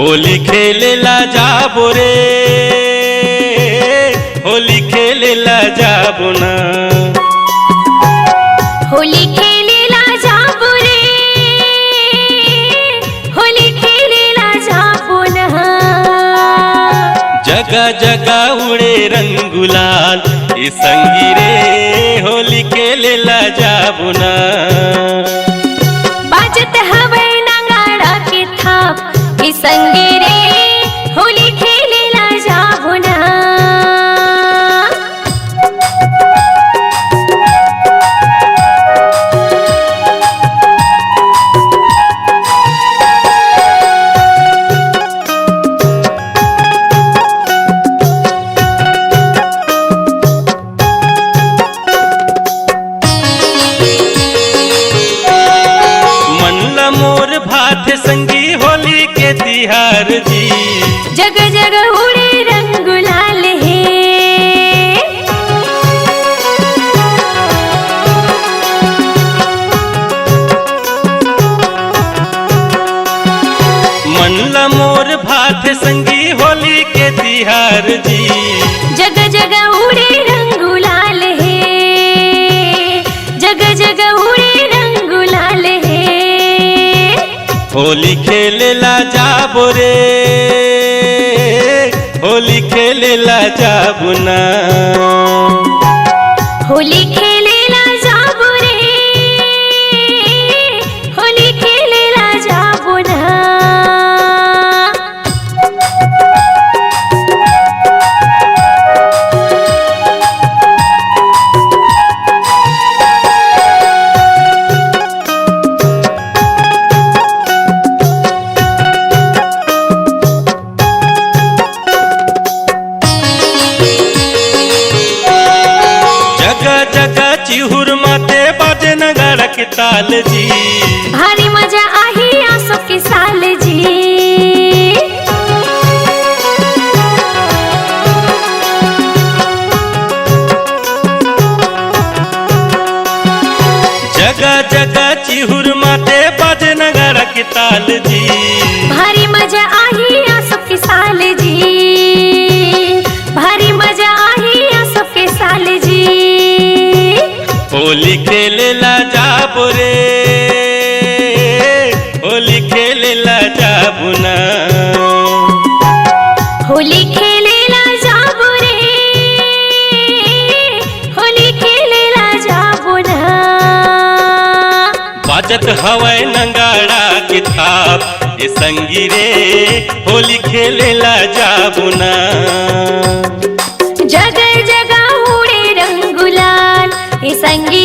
होली खेलेला जाबो रे, होली खेलेला जाबो ना। होली खेलेला जाबो रे, होली खेलेला जाबो ना। जगा जगा उड़े रंग गुलाल ए संगी रे, होली खेलेला जाबो ना। बाजत हवे नगाड़ा के थाप ए संगी रे, होली खेलेला जाबो ना। मोर भात संगी होली के तिहार जी, जग जग उड़े रंग गुलाल है। मनला मोर भात संगी होली के तिहार जी, जग जग उड़े रंग गुलाल है, जग जग उड़े रंग गुलाल है। होली खेलेला जाबो रे, होली खेलेला जाबो ना। होली खेलेला जाबो रे, होली खेलेला जाबो ना। जगा चिहुर माते बाजे नगाड़ा के ताल जी, भारी मजा आही आसो के साल जी। जगा जगा चिहुर माते बाजे नगाड़ा के ताल जी, भारी मजा आही आसो के साल जी, भारी मजा आही आसो के साल जी। होली खेलेला जाबो रे, होली खेलेला जाबो ना। होली खेलेला जाबो रे, होली खेलेला जाबो ना। बाजत हवै नगाड़ा के थाप ए संगी रे, होली खेलेला जाबो ना। जग जग उड़े रंग गुलाल ए संगी